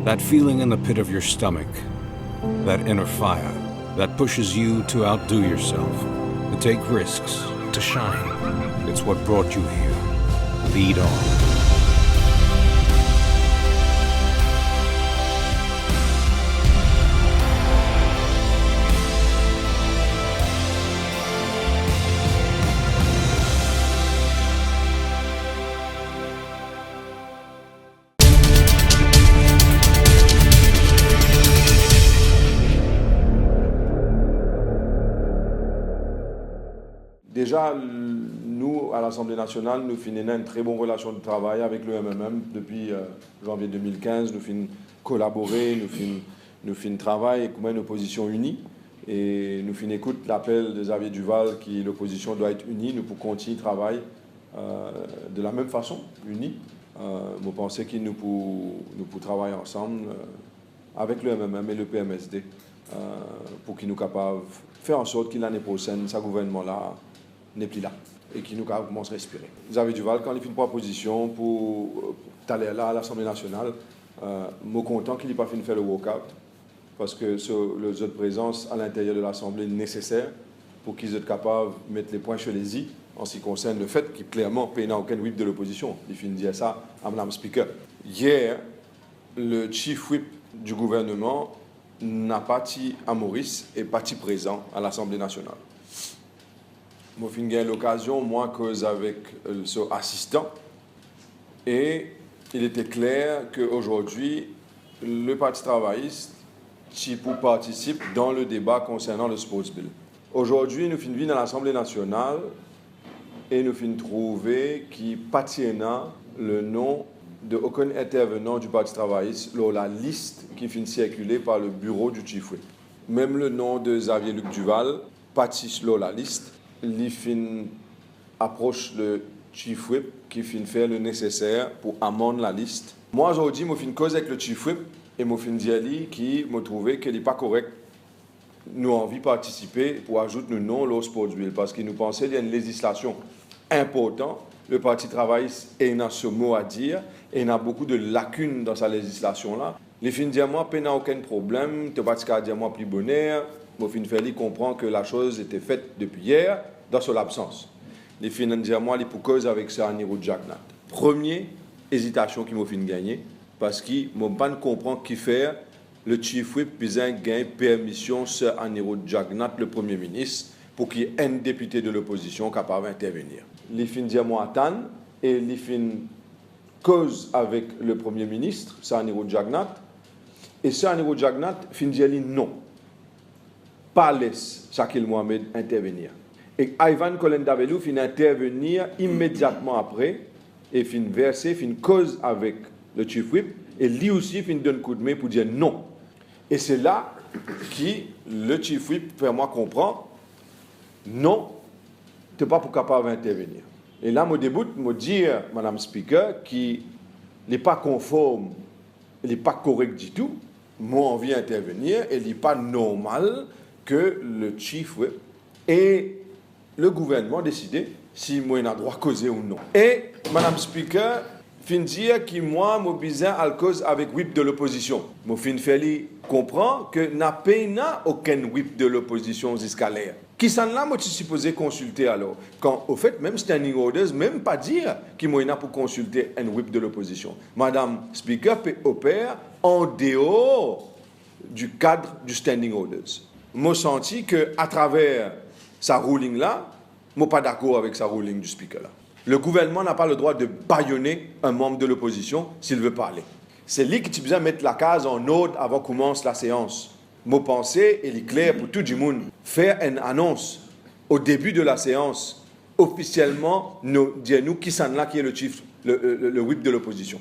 That feeling in the pit of your stomach, that inner fire that pushes you to outdo yourself, to take risks, to shine. It's what brought you here. Lead on. Déjà, nous, à l'Assemblée nationale, nous finissons une très bonne relation de travail avec le MMM depuis janvier 2015. Nous finissons collaborer, nous finissons travailler comme une opposition unie. Et nous finissons écouter l'appel de Xavier Duval qui l'opposition doit être unie. Nous pouvons continuer le travail de la même façon, unis. Je pense que nous pouvons travailler ensemble avec le MMM et le PMSD pour qu'ils nous capables de faire en sorte que l'année prochaine, ce gouvernement-là n'est plus là et qui nous commence à respirer. Xavier Duval, quand il fait une proposition pour aller là à l'Assemblée nationale, je suis content qu'il n'ait pas fait faire le walkout parce que les autres présences à l'intérieur de l'Assemblée nécessaires pour qu'ils soient capables de mettre les points sur les i en ce qui concerne le fait qu'il clairement n'y a aucun whip de l'opposition. Il finit de dire ça à Mme Speaker. Hier, le chief whip du gouvernement n'a pas été à Maurice et pas été présent à l'Assemblée nationale. Moi, j'ai eu l'occasion, moi, cause avec son assistant, et il était clair qu'aujourd'hui, le Parti travailliste participe dans le débat concernant le Sports Bill. Aujourd'hui, nous finissons dans l'Assemblée nationale et nous finissons trouver qu'il appartient le nom d'aucun intervenant du Parti travailliste dans la liste qui finit circuler par le bureau du Chief Whip. Même le nom de Xavier Luc Duval participe dans la liste. Il fin approche le Chief Whip qui fin faire le nécessaire pour amender la liste. Moi aujourd'hui, je fin cause avec le Chief Whip et je fin dire qui me trouvait qu'il n'est pas correct. Nous avons envie de participer pour ajouter nos noms au Sports Bill parce que nous pensons qu'il y a une législation importante. Le Parti travailliste a ce mot à dire et il y a beaucoup de lacunes dans sa législation-là. Les fins dire moi, il n'y a aucun problème, tu vas pas dire moi plus bonheur. Je fin faire comprendre que la chose était faite depuis hier dans son absence. Les fins dire moi, les pour cause avec ça en niveau de Jagnat. Première hésitation qui m'a fin gagner parce qu'il m'a pas comprendre qui faire le chief whip besoin gagner permission sur en niveau de Jagnat le Premier ministre pour qu'il y ait un député de l'opposition capable d'intervenir. Les fins dire moi attendre et les fins cause avec le Premier ministre, c'est un niveau de Jagnat, et c'est un niveau de Jagnat, fin dire non, pas laisse Shakil Mohamed intervenir. Et Ivan Kolendavelou fin intervenir immédiatement après, et fin verser, fin cause avec le Chief Whip, et lui aussi fin donne coup de main pour dire non. Et c'est là que le Chief Whip fait moi comprendre, non, tu n'es pas capable d'intervenir. Et là, je débute, je dis, Madame Speaker, qu'il n'est pas conforme, il n'est pas correct du tout. Moi, envie d'intervenir, et il n'est pas normal que le chief whip et le gouvernement décident si moi, il a droit de causer ou non. Et Madame Speaker, fin dire que moi, je besoin à cause avec whip de l'opposition. Je fin faire comprendre que n'a pas aucun whip de l'opposition jusqu'à l'air. Qui s'en là, moi, je suis supposé consulter alors. Quand, au fait, même standing orders, même pas dire qu'il y a pour consulter un whip de l'opposition. Madame Speaker peut opérer en dehors du cadre du standing orders. Moi, senti qu'à travers sa ruling là, moi, pas d'accord avec sa ruling du speaker là. Le gouvernement n'a pas le droit de bâillonner un membre de l'opposition s'il veut parler. C'est lui qui a besoin de mettre la case en ordre avant qu'on commence la séance. Mon pensée, il est clair pour tout le monde. Faire une annonce au début de la séance, officiellement, dire-nous qui s'en là qui est le chief, le whip de l'opposition.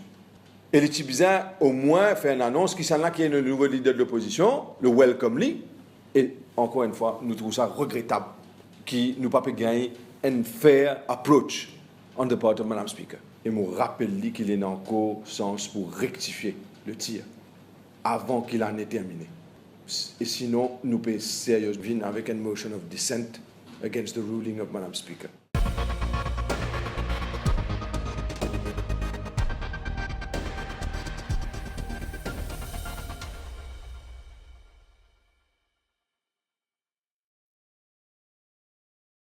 Et il est besoin au moins faire une annonce qui s'en là qui est le nouveau leader de l'opposition, le welcome lee. Et encore une fois, nous trouvons ça regrettable qu'il nous pas pu gagner un fair approach on the part of Madame Speaker. Et je me rappelle qu'il est encore sens pour rectifier le tir avant qu'il en ait terminé. Et sinon, nous pouvons sérieusement venir avec une motion of dissent against the ruling of Madame Speaker.